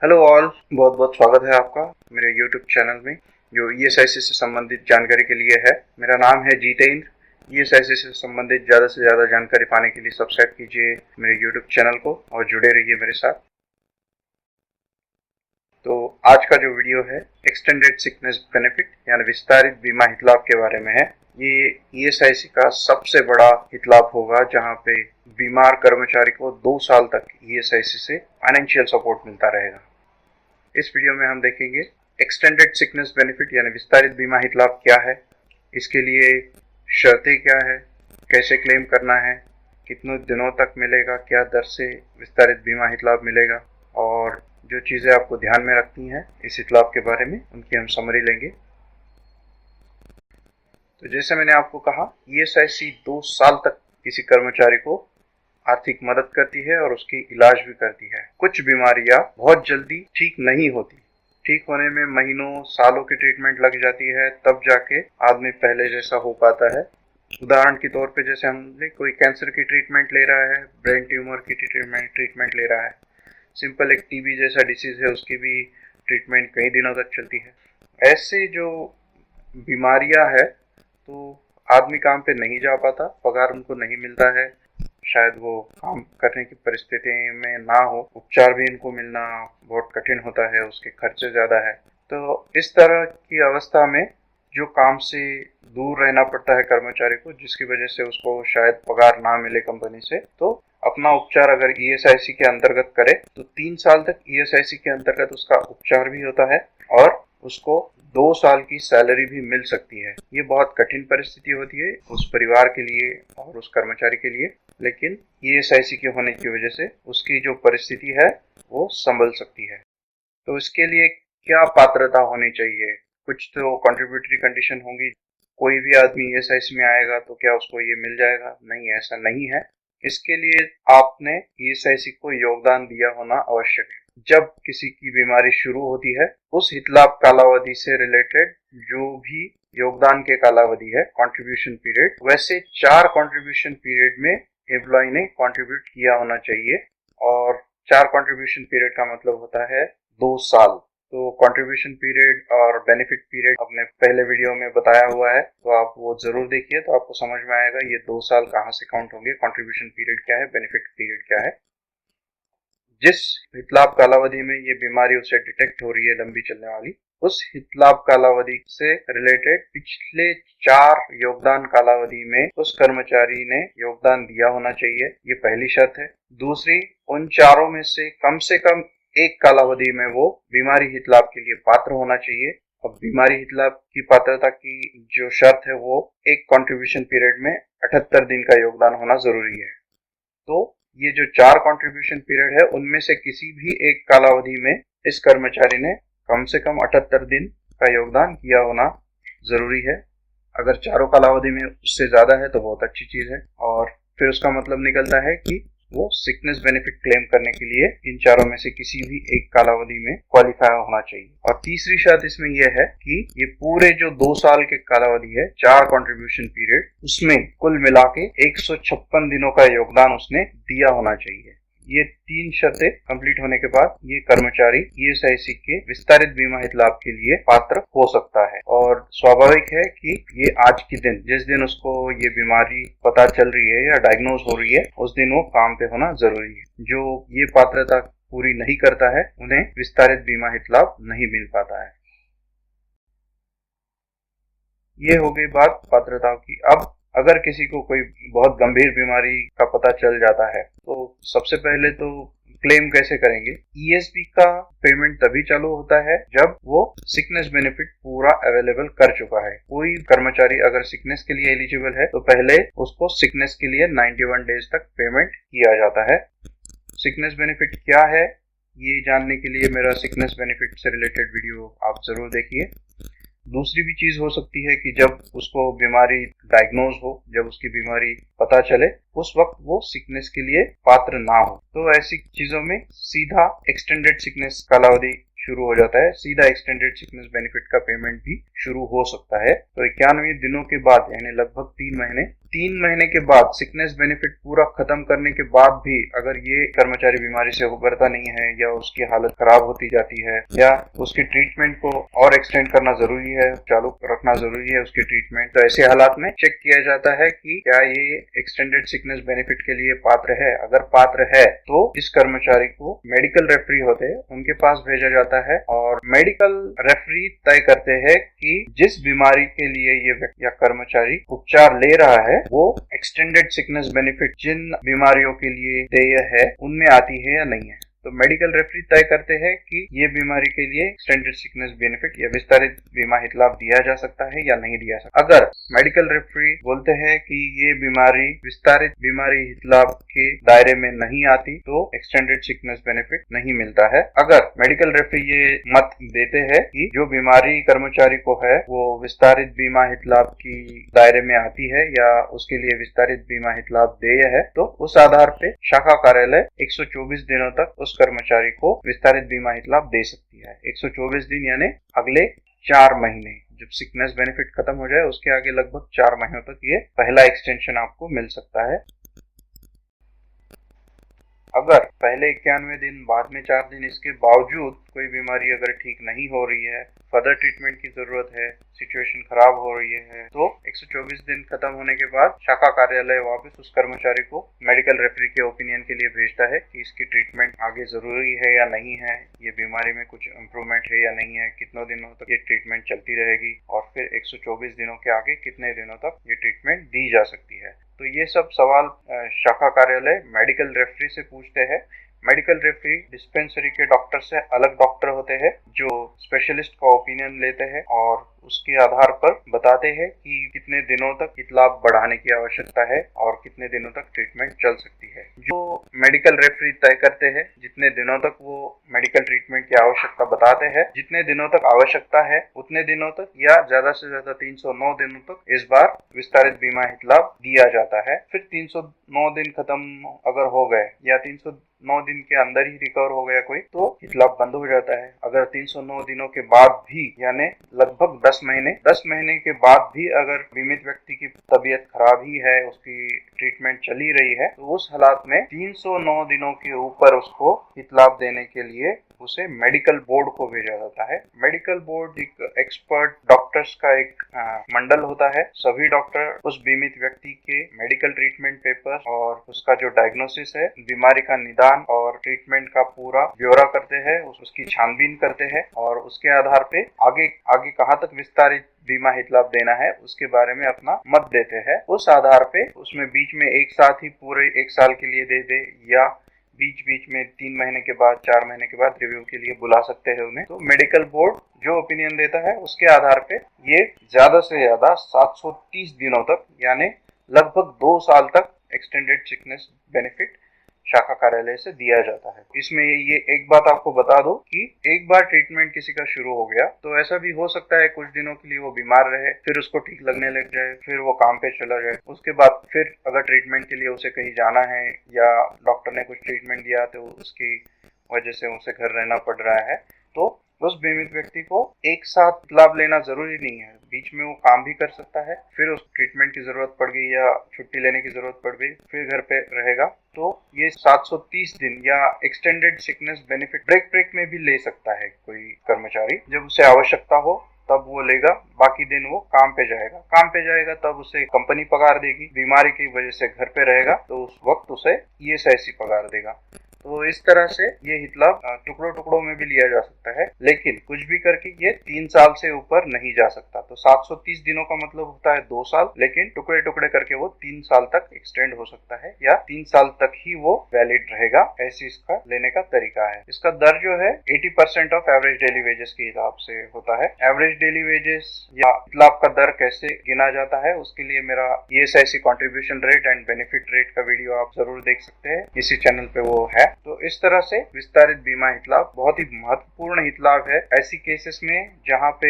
Hello all, बहुत बहुत स्वागत है आपका मेरे यूट्यूब चैनल में जो ईएसआईसी से संबंधित जानकारी के लिए है। मेरा नाम है जितेंद्र। ईएसआईसी से संबंधित ज़्यादा से ज़्यादा जानकारी पाने के लिए सब्सक्राइब कीजिए मेरे यूट्यूब चैनल को और जुड़े रहिए मेरे साथ। तो आज का जो वीडियो है एक्सटेंडेड सिकनेस बेनिफिट यानी विस्तारित बीमा हित लाभ के बारे में है। ये ईएसआईसी का सबसे बड़ा हित लाभ होगा जहाँ पे बीमार कर्मचारी को 2 साल तक ईएसआईसी से फाइनेंशियल सपोर्ट मिलता रहेगा। इस वीडियो में हम देखेंगे एक्सटेंडेड सिकनेस बेनिफिट यानी विस्तारित बीमा हित लाभ क्या है, इसके लिए शर्तें क्या है, कैसे क्लेम करना है, कितने दिनों तक मिलेगा, क्या दर से विस्तारित बीमा हित लाभ मिलेगा और जो चीज़ें आपको ध्यान में रखनी है इस हित लाभ के बारे में उनकी हम समरी लेंगे। तो जैसे मैंने आपको कहा, ईएसआईसी 2 साल तक किसी कर्मचारी को आर्थिक मदद करती है और उसकी इलाज भी करती है। कुछ बीमारियां बहुत जल्दी ठीक नहीं होती, ठीक होने में महीनों सालों की ट्रीटमेंट लग जाती है, तब जाके आदमी पहले जैसा हो पाता है। उदाहरण के तौर पे जैसे हमने कोई कैंसर की ट्रीटमेंट ले रहा है, ब्रेन ट्यूमर की ट्रीटमेंट ले रहा है, सिंपल एक टीबी जैसा डिसीज है उसकी भी ट्रीटमेंट कई दिनों तक चलती है। ऐसे जो बीमारियां है तो आदमी काम पे नहीं जा पाता, पगार उनको नहीं मिलता है, शायद वो काम करने की परिस्थिति में ना हो, उपचार भी इनको मिलना बहुत कठिन होता है, उसके खर्चे ज़्यादा है। तो इस तरह की अवस्था में जो काम से दूर रहना पड़ता है कर्मचारी को, जिसकी वजह से उसको शायद पगार ना मिले कंपनी से, तो अपना उपचार अगर ईएसआईसी के अंतर्गत करे तो 3 साल तक ईएसआईसी के अंतर्गत उसका उपचार भी होता है और उसको 2 साल की सैलरी भी मिल सकती है। ये बहुत कठिन परिस्थिति होती है उस परिवार के लिए और उस कर्मचारी के लिए, लेकिन ईएसआईसी के होने की वजह से उसकी जो परिस्थिति है वो संभल सकती है। तो इसके लिए क्या पात्रता होनी चाहिए? कुछ तो कंट्रीब्यूटरी कंडीशन होंगी। कोई भी आदमी ईएसआईसी में आएगा तो क्या उसको ये मिल जाएगा? नहीं, ऐसा नहीं है। इसके लिए आपने ईएसआईसी को योगदान दिया होना आवश्यक है। जब किसी की बीमारी शुरू होती है, उस हित लाभ कालावधि से रिलेटेड जो भी योगदान के कालावधि है, कंट्रीब्यूशन पीरियड, वैसे 4 कंट्रीब्यूशन पीरियड में एम्प्लॉय ने कंट्रीब्यूट किया होना चाहिए और 4 कंट्रीब्यूशन पीरियड का मतलब होता है 2 साल। तो कंट्रीब्यूशन पीरियड और बेनिफिट पीरियड अपने पहले वीडियो में बताया हुआ है, तो आप वो जरूर देखिए, तो आपको समझ में आएगा ये 2 साल कहाँ से काउंट होंगे, कंट्रीब्यूशन पीरियड क्या है, बेनिफिट पीरियड क्या है। जिस हित लाभ कालावधि में ये बीमारी उसे डिटेक्ट हो रही है लंबी चलने वाली, उस हित लाभ कालावधि से रिलेटेड पिछले 4 योगदान कालावधि में उस कर्मचारी ने योगदान दिया होना चाहिए, ये पहली शर्त है। दूसरी, उन चारों में से कम एक कालावधि में वो बीमारी हित लाभ के लिए पात्र होना चाहिए। अब बीमारी हित लाभ की पात्रता की जो शर्त है वो एक कंट्रीब्यूशन पीरियड में 78 दिन का योगदान होना जरूरी है। तो ये जो 4 कंट्रीब्यूशन पीरियड है उनमें से किसी भी एक कालावधि में इस कर्मचारी ने कम से कम 78 दिन का योगदान किया होना जरूरी है। अगर चारों कालावधि में उससे ज्यादा है तो बहुत अच्छी चीज है और फिर उसका मतलब निकलता है कि वो सिकनेस बेनिफिट क्लेम करने के लिए इन चारों में से किसी भी एक कालावधि में क्वालिफाई होना चाहिए। और तीसरी शर्त इसमें यह है कि ये पूरे जो 2 साल के कालावधि है, 4 कंट्रीब्यूशन पीरियड, उसमें कुल मिला के 156 दिनों का योगदान उसने दिया होना चाहिए। ये 3 शर्तें कंप्लीट होने के बाद ये कर्मचारी ईएसआईसी के विस्तारित बीमा हित लाभ के लिए पात्र हो सकता है। और स्वाभाविक है कि ये आज के दिन, जिस दिन उसको ये बीमारी पता चल रही है या डायग्नोज हो रही है, उस दिन वो काम पे होना जरूरी है। जो ये पात्रता पूरी नहीं करता है उन्हें विस्तारित बीमा हित लाभ नहीं मिल पाता है। ये हो गई बात पात्रता की। अब अगर किसी को कोई बहुत गंभीर बीमारी का पता चल जाता है तो सबसे पहले तो क्लेम कैसे करेंगे? ईएसपी का पेमेंट तभी चालू होता है जब वो सिकनेस बेनिफिट पूरा अवेलेबल कर चुका है। कोई कर्मचारी अगर सिकनेस के लिए एलिजिबल है तो पहले उसको सिकनेस के लिए 91 डेज तक पेमेंट किया जाता है। सिकनेस बेनिफिट क्या है ये जानने के लिए मेरा सिकनेस बेनिफिट से रिलेटेड वीडियो आप जरूर देखिए। दूसरी भी चीज हो सकती है कि जब उसको बीमारी डायग्नोज हो, जब उसकी बीमारी पता चले, उस वक्त वो सिकनेस के लिए पात्र ना हो, तो ऐसी चीजों में सीधा एक्सटेंडेड सिकनेस कालावधि शुरू हो जाता है, सीधा एक्सटेंडेड सिकनेस बेनिफिट का पेमेंट भी शुरू हो सकता है। तो 91 दिनों के बाद यानी लगभग 3 महीने 3 महीने के बाद सिकनेस बेनिफिट पूरा खत्म करने के बाद भी अगर ये कर्मचारी बीमारी से उबरता नहीं है या उसकी हालत खराब होती जाती है या उसकी ट्रीटमेंट को और एक्सटेंड करना जरूरी है, चालू रखना जरूरी है उसकी ट्रीटमेंट, तो ऐसे हालात में चेक किया जाता है कि क्या ये एक्सटेंडेड सिकनेस बेनिफिट के लिए पात्र है। अगर पात्र है तो इस कर्मचारी को मेडिकल रेफरी होते हैं उनके पास भेजा जाता है और मेडिकल रेफरी तय करते हैं कि जिस बीमारी के लिए ये व्यक्ति या कर्मचारी उपचार ले रहा है वो एक्सटेंडेड सिकनेस बेनिफिट जिन बीमारियों के लिए देय है उनमें आती है या नहीं है। तो मेडिकल रेफरी तय करते हैं कि ये बीमारी के लिए एक्सटेंडेड सिकनेस बेनिफिट या विस्तारित बीमा हित लाभ दिया जा सकता है या नहीं दिया सकता। अगर मेडिकल रेफरी बोलते हैं कि ये बीमारी विस्तारित बीमारी हित लाभ के दायरे में नहीं आती तो एक्सटेंडेड सिकनेस बेनिफिट नहीं मिलता है। अगर मेडिकल रेफरी ये मत देते हैं कि जो बीमारी कर्मचारी को है वो विस्तारित बीमा हित लाभ की दायरे में आती है या उसके लिए विस्तारित बीमा हित लाभ देय है तो उस आधार पे शाखा कार्यालय 124 दिनों तक उस कर्मचारी को विस्तारित बीमा हित लाभ दे सकती है। 124 दिन यानी अगले 4 महीने, जब सिकनेस बेनिफिट खत्म हो जाए उसके आगे लगभग 4 महीनों तक ये पहला एक्सटेंशन आपको मिल सकता है। अगर पहले 91 दिन बाद में 4 दिन इसके बावजूद कोई बीमारी अगर ठीक नहीं हो रही है, फर्दर ट्रीटमेंट की जरूरत है, सिचुएशन खराब हो रही है तो 124 दिन खत्म होने के बाद शाखा कार्यालय वापस उस कर्मचारी को मेडिकल रेफरी के ओपिनियन के लिए भेजता है कि इसकी ट्रीटमेंट आगे जरूरी है या नहीं है, ये बीमारी में कुछ इम्प्रूवमेंट है या नहीं है, कितनों दिनों तक ये ट्रीटमेंट चलती रहेगी और फिर 124 दिनों के आगे कितने दिनों तक ये ट्रीटमेंट दी जा सकती है। तो ये सब सवाल शाखा कार्यालय मेडिकल रेफरी से पूछते हैं। मेडिकल रेफरी डिस्पेंसरी के डॉक्टर से अलग डॉक्टर होते हैं जो स्पेशलिस्ट का ओपिनियन लेते हैं और उसके आधार पर बताते हैं कि कितने दिनों तक हित लाभ बढ़ाने की आवश्यकता है और कितने दिनों तक ट्रीटमेंट चल सकती है। जो मेडिकल रेफरी तय करते हैं जितने दिनों तक वो मेडिकल ट्रीटमेंट की आवश्यकता बताते हैं, जितने दिनों तक आवश्यकता है उतने दिनों तक या ज्यादा से ज्यादा 309 दिनों तक इस बार विस्तारित बीमा हित लाभ दिया जाता है। फिर 309 दिन खत्म अगर हो गए या 309 दिन के अंदर ही रिकवर हो गया कोई तो हित लाभ बंद हो जाता है। अगर 309 दिनों के बाद भी यानी लगभग 10 महीने के बाद भी अगर बीमित व्यक्ति की तबीयत खराब ही है, उसकी ट्रीटमेंट चली रही है तो उस हालात में 309 दिनों के ऊपर उसको हित लाभ देने के लिए उसे मेडिकल बोर्ड को भेजा जाता है। मेडिकल बोर्ड एक एक्सपर्ट डॉक्टर्स का एक मंडल होता है। सभी डॉक्टर उस बीमित व्यक्ति के मेडिकल ट्रीटमेंट पेपर और उसका जो डायग्नोसिस है, बीमारी का निदान और ट्रीटमेंट का पूरा ब्यौरा करते हैं, उसकी छानबीन करते हैं और उसके आधार पे आगे कहाँ तक विस्तारित बीमा हित लाभ देना है उसके बारे में अपना मत देते हैं। उस आधार पे उसमें बीच में एक साथ ही पूरे 1 साल के लिए दे दे या बीच में 3 महीने के बाद 4 महीने के बाद रिव्यू के लिए बुला सकते हैं उन्हें। तो मेडिकल बोर्ड जो ओपिनियन देता है उसके आधार पे ये ज्यादा से ज्यादा 730 दिनों तक यानी लगभग 2 साल तक एक्सटेंडेड सिकनेस बेनिफिट शाखा कार्यालय से दिया जाता है। इसमें ये एक बात आपको बता दो कि एक बार ट्रीटमेंट किसी का शुरू हो गया तो ऐसा भी हो सकता है कुछ दिनों के लिए वो बीमार रहे, फिर उसको ठीक लगने लग जाए, फिर वो काम पे चला जाए, उसके बाद फिर अगर ट्रीटमेंट के लिए उसे कहीं जाना है या डॉक्टर ने कुछ ट्रीटमेंट दिया तो उसकी वजह से उसे घर रहना पड़ रहा है तो उस बीमित व्यक्ति को एक साथ लाभ लेना जरूरी नहीं है। बीच में वो काम भी कर सकता है, फिर उस ट्रीटमेंट की जरूरत पड़ गई या छुट्टी लेने की जरूरत पड़ गई, फिर घर पे रहेगा तो ये 730 दिन या एक्सटेंडेड सिकनेस बेनिफिट ब्रेक में भी ले सकता है कोई कर्मचारी। जब उसे आवश्यकता हो तब वो लेगा, बाकी दिन वो काम पे जाएगा तब उसे कंपनी पगार देगी, बीमारी की वजह से घर पे रहेगा तो उस वक्त उसे ESIC पगार देगा। तो इस तरह से ये हित लाभ टुकड़ों में भी लिया जा सकता है, लेकिन कुछ भी करके ये 3 साल से ऊपर नहीं जा सकता। तो 730 दिनों का मतलब होता है 2 साल, लेकिन टुकड़े करके वो 3 साल तक एक्सटेंड हो सकता है या 3 साल तक ही वो वैलिड रहेगा, ऐसी इसका लेने का तरीका है। इसका दर जो है 80% ऑफ एवरेज डेली वेजेस के हिसाब से होता है। एवरेज डेली वेजेस या हित लाभ का दर कैसे गिना जाता है उसके लिए मेरा ESIC contribution rate and benefit rate का वीडियो आप जरूर देख सकते हैं, इसी चैनल पे वो है। तो इस तरह से विस्तारित बीमा हित लाभ बहुत ही महत्वपूर्ण हित लाभ है ऐसी केसेस में जहां पे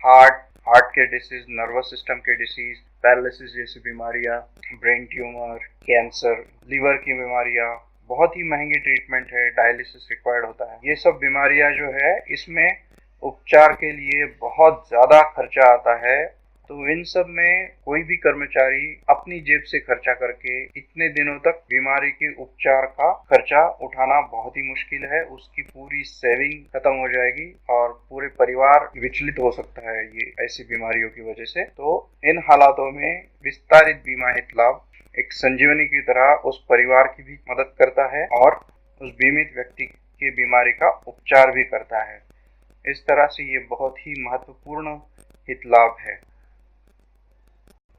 हार्ट के डिसीज, नर्वस सिस्टम के डिसीज, पैरालिसिस जैसी बीमारियां, ब्रेन ट्यूमर, कैंसर, लीवर की बीमारियां, बहुत ही महंगी ट्रीटमेंट है, डायलिसिस रिक्वायर्ड होता है। ये सब बीमारियां जो है इसमें उपचार के लिए बहुत ज्यादा खर्चा आता है तो इन सब में कोई भी कर्मचारी अपनी जेब से खर्चा करके इतने दिनों तक बीमारी के उपचार का खर्चा उठाना बहुत ही मुश्किल है। उसकी पूरी सेविंग खत्म हो जाएगी और पूरे परिवार विचलित हो सकता है ये ऐसी बीमारियों की वजह से। तो इन हालातों में विस्तारित बीमा हित लाभ एक संजीवनी की तरह उस परिवार की भी मदद करता है और उस बीमित व्यक्ति की बीमारी का उपचार भी करता है। इस तरह से ये बहुत ही महत्वपूर्ण हित लाभ है।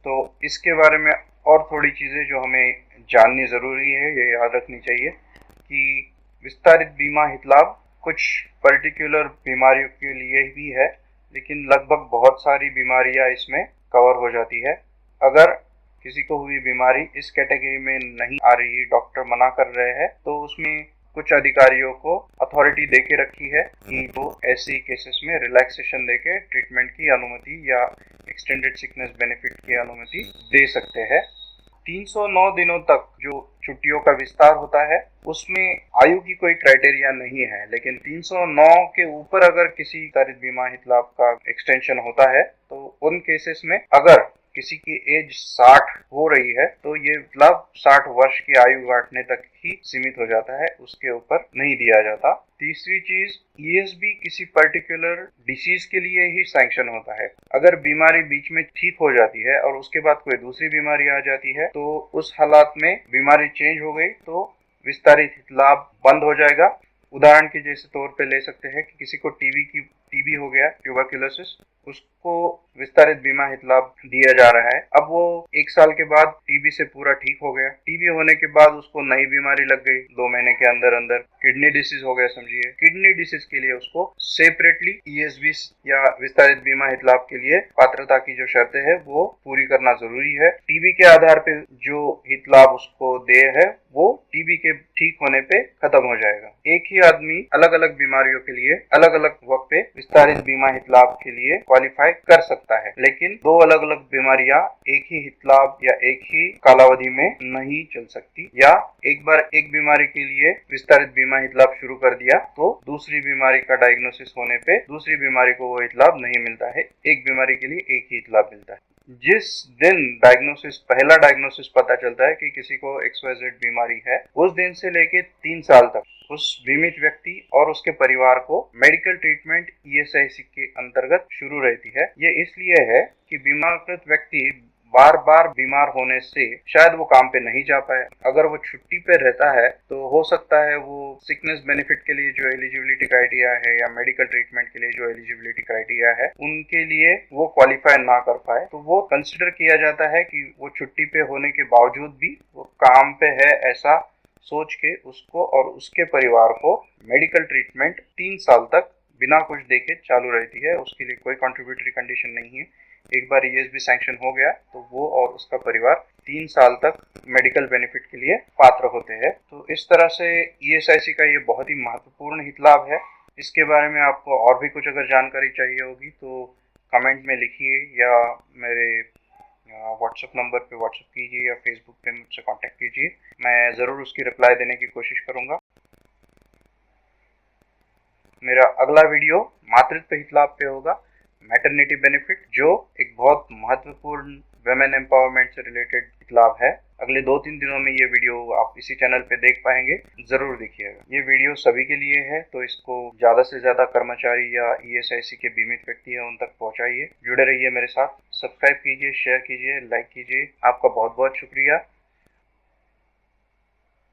तो इसके बारे में और थोड़ी चीज़ें जो हमें जाननी ज़रूरी है, ये याद रखनी चाहिए कि विस्तारित बीमा हित लाभ कुछ पर्टिकुलर बीमारियों के लिए भी है, लेकिन लगभग बहुत सारी बीमारियां इसमें कवर हो जाती है। अगर किसी को हुई बीमारी इस कैटेगरी में नहीं आ रही, डॉक्टर मना कर रहे हैं, तो उसमें कुछ अधिकारियों को अथॉरिटी देके रखी है कि वो ऐसी केसेस में रिलैक्सेशन देके ट्रीटमेंट की अनुमति या एक्सटेंडेड सिकनेस बेनिफिट की अनुमति दे सकते हैं। 309 दिनों तक जो छुट्टियों का विस्तार होता है उसमें आयु की कोई क्राइटेरिया नहीं है, लेकिन 309 के ऊपर अगर किसी विस्तारित बीमा हित लाभ का एक्सटेंशन होता है तो उन केसेस में अगर किसी की एज 60 हो रही है तो ये लाभ 60 वर्ष की आयु गांठने तक ही सीमित हो जाता है, उसके ऊपर नहीं दिया जाता। तीसरी चीज, ईएसबी किसी पर्टिकुलर डिसीज के लिए ही सैंक्शन होता है। अगर बीमारी बीच में ठीक हो जाती है और उसके बाद कोई दूसरी बीमारी आ जाती है तो उस हालात में बीमारी चेंज हो गई तो विस्तारित लाभ बंद हो जाएगा। उदाहरण के जैसे तौर पे ले सकते हैं कि किसी को टीबी हो गया, ट्यूबरक्यूलोसिस, उसको विस्तारित बीमा हित लाभ दिया जा रहा है। अब वो 1 साल के बाद टीबी से पूरा ठीक हो गया, टीबी होने के बाद उसको नई बीमारी लग गई 2 महीने के अंदर अंदर, किडनी डिसीज हो गया समझिए। किडनी डिसीज के लिए उसको सेपरेटली ईएसबी या विस्तारित बीमा हित लाभ के लिए पात्रता की जो शर्तें है वो पूरी करना जरूरी है। टीबी के आधार पे जो हित लाभ उसको दे है वो टीबी के ठीक होने पे खत्म हो जाएगा। एक ही आदमी अलग अलग बीमारियों के लिए अलग अलग वक्त पे विस्तारित बीमा हित लाभ के लिए क्वालिफाई कर सकता है, लेकिन 2 अलग अलग बीमारियां एक ही हित लाभ या एक ही कालावधि में नहीं चल सकती। या एक बार एक बीमारी के लिए विस्तारित बीमा हित लाभ शुरू कर दिया तो दूसरी बीमारी का डायग्नोसिस होने पे दूसरी बीमारी को वो हित लाभ नहीं मिलता है, एक बीमारी के लिए एक ही हित लाभ मिलता है। जिस दिन पहला डायग्नोसिस पता चलता है कि किसी को XYZ बीमारी है, उस दिन से लेके 3 साल तक उस बीमित व्यक्ति और उसके परिवार को मेडिकल ट्रीटमेंट ESIC के अंतर्गत शुरू रहती है। ये इसलिए है कि बीमाकृत व्यक्ति बार बार बीमार होने से शायद वो काम पे नहीं जा पाए। अगर वो छुट्टी पे रहता है तो हो सकता है वो सिकनेस बेनिफिट के लिए जो एलिजिबिलिटी क्राइटेरिया है या मेडिकल ट्रीटमेंट के लिए जो एलिजिबिलिटी क्राइटेरिया है उनके लिए वो क्वालिफाई ना कर पाए, तो वो कंसिडर किया जाता है कि वो छुट्टी पे होने के बावजूद भी वो काम पे है, ऐसा सोच के उसको और उसके परिवार को मेडिकल ट्रीटमेंट 3 साल तक बिना कुछ देखे चालू रहती है। उसके लिए कोई कॉन्ट्रीब्यूटरी कंडीशन नहीं है। एक बार ESB सैंक्शन हो गया तो वो और उसका परिवार 3 साल तक मेडिकल बेनिफिट के लिए पात्र होते हैं। तो इस तरह से ESIC का ये बहुत ही महत्वपूर्ण हित लाभ है। इसके बारे में आपको और भी कुछ अगर जानकारी चाहिए होगी तो कमेंट में लिखिए या मेरे व्हाट्सएप नंबर पे व्हाट्सएप कीजिए या फेसबुक पे मुझसे कांटेक्ट कीजिए, मैं ज़रूर उसकी रिप्लाई देने की कोशिश करूँगा। मेरा अगला वीडियो मातृत्व हित लाभ पे होगा, मैटरनिटी बेनिफिट, जो एक बहुत महत्वपूर्ण वुमेन एम्पावरमेंट से रिलेटेड हित लाभ है। अगले 2-3 दिनों में ये वीडियो आप इसी चैनल पे देख पाएंगे, जरूर देखिएगा। ये वीडियो सभी के लिए है तो इसको ज्यादा से ज्यादा कर्मचारी या ESIC के बीमित व्यक्ति है उन तक पहुंचाइए। जुड़े रहिए मेरे साथ, सब्सक्राइब कीजिए, शेयर कीजिए, लाइक कीजिए। आपका बहुत बहुत शुक्रिया।